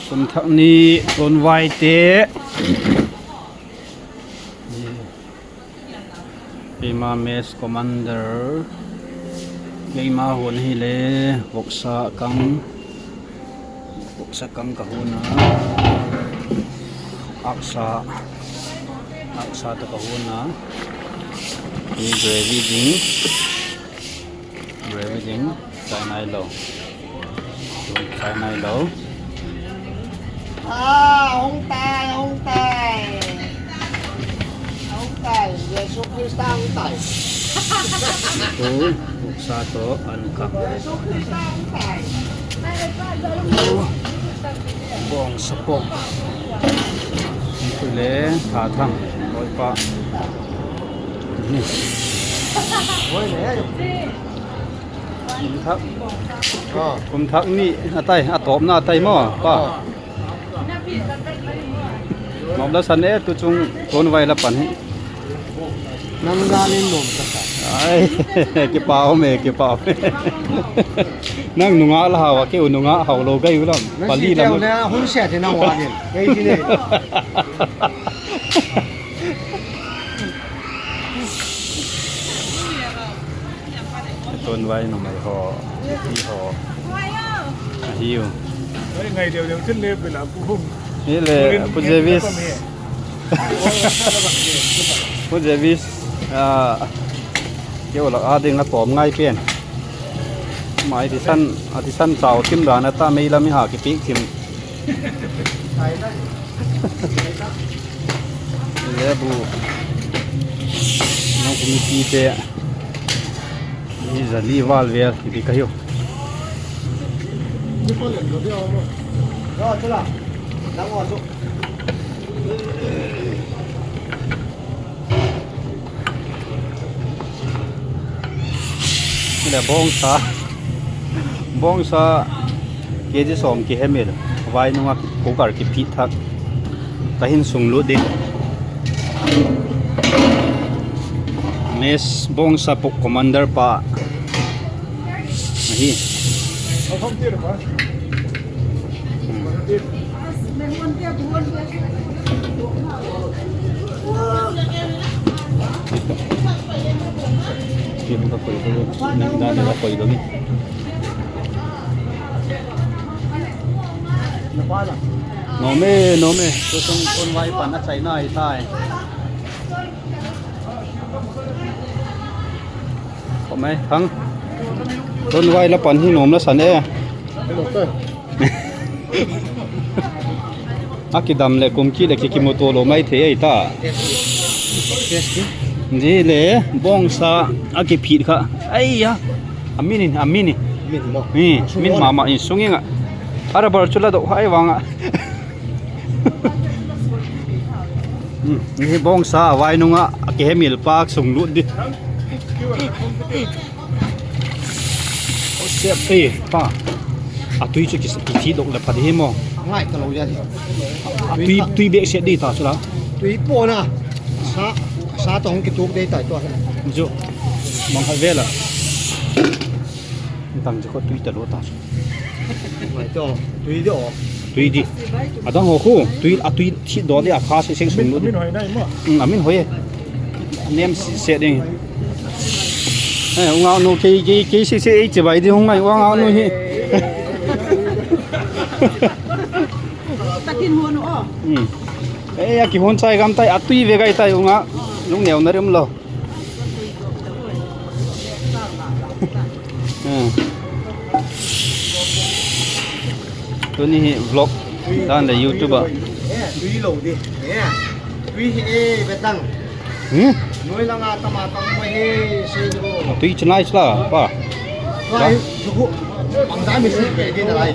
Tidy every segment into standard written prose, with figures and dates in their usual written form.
สมทักนี้ต้นไวเตะปีมาเมสคอมมานเดอร์ปีมาหัวนี่เลยบกษากังกะหัวนะอักษาตะกะหัวนะมีเกรวี่ดิ้งใส่ในโลHong Tay Yesus Kristus Hong Tay โอ้บกษาโตอันกับ Yesus Kristus Hong Tay บ้องสะปกนี่คือเลยถาทั้งร้อยปะนี่ Ôi nè ผมทักนี่อาไตอาตอบหน้าไตหม้อป้าหมอบแล้วสันเอ๊ะตัวจงโทนไว้ละปั่นให้ Nanggalin nom sa ka ไอ้เก็บเปล่าเมเก็บเปล่านั่งหนุ่งะละหาวะเกี่ยวหนุ่งะเฮาโลกอยู่แล้วปาลีแล้ว Nasi teo na hon siya tinawanin Kaya sini ต้นไว้หน่อไม้หอที่หอหิว ngày đều đều chân lên về làm phụ huynh นี่เลยพุทธวิสเกี่ยวหลักอาดึงละปอมง่ายเปลี่ยนหมายที่สั้นเสาทิมดานะตาไม่ละไม่หากิปิทิมเลี้ยบูน้องมีปีเตะนี่จะรีวาลเวียที่ดีกันอยู่ Rồi chưa nào Đang ngồi xuống นี่แหละบ้องซาเกจิสอมเกเฮเมลไว้นุ่งกูการกิพิทักตาหินสุงลุดิเมสบ้องซาปุกคอมมานเดอร์ปะนี่ không tiết được quá tiết ที่มันก็คุยกันนั่งด้านนี้ก็คุยกันนี่โนเม่ตัวตรงคนไว้ปั่นอัดใส่หน้าไอ้ใต้ขอไหมทั้งต้นไว้แล้วปั่นที่หนมแล้วสันเอ้อากิดำเลยกุมกี้เลยกิโมโตโลไม่เทไอ้ตานี่เลยบ้องซาอากิผิดค่ะไอ้ยะอามินี่นี่มินมาอินสุงยังอ่ะอะไรบอลชุดละดอกไอ้วังอ่ะนี่บ้องซาไว้นุ่งอ่ะอากิเฮมิลปากส่งลุดดิโอ้เสียปีป้าอาตุยจะกินที่ดอกเลยพอดีมั้ง Ngay ka lâu dyan ตุยเบกเสียดีต่อสุดแล้ว Tùy po na Sa tong kituk day tayo to จุมองให้เวล่ะตั้งจะก็ตุยตลอดตา Ngay to Tùy di o ตุยดิอ่ะต้องหัวคู่ตุยที่โดนได้อาคาเสียงสูงนู้น mình hỏi này mà อามินหอยเนียมเสียดิเอ้ยงาโนกี่เสียจะไปที่ห้องไหนว่างาโนฮี Takin mo no oh. เอ้ยกี่คนใจกำไตอัตุยเวกไอไตงาลุงเหนียวนั่นเริ่มแล้วตัวนี้วล็อกด้านใน YouTube อ่ะ Tùy lâu di Tùy he betang หืม Nuôi lang tamatang mo he Say nyo ตุยชนะใช่ล่ะป่ะ Ngay Suku Ang dami si pwede na lai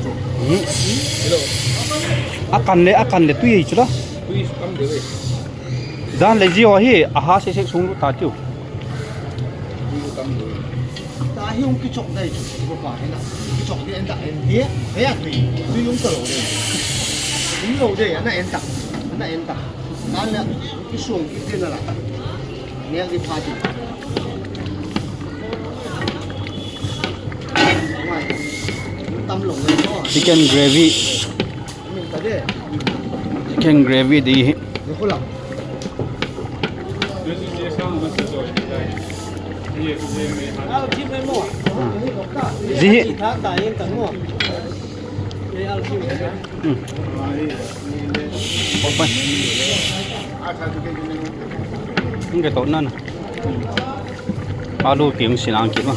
อากันเลยตุยใช่ล่ะ tuy cắm được vậy ด้านเลยจีว่าเฮ้อาหารเซ็กสูงตาจิ้ว tuy cắm được Dahil yung kichok na ito Iba pa na Kichok di enda Hindi Kaya tùy yung talo di Yung lâu di Ana enda Kala Kisuang Kiti na lang Niyang di pati Ngay Yung tamlong na ito chicken gravy Tadi. chicken gravy ดี Ni ko lang. เอาชิมไปหมด สิ ถ้าตายยังตั้งหมดเอาชิมไปนะ บอกไปมันก็ตอนนั้นน่ะอาลูกินสินางกินมา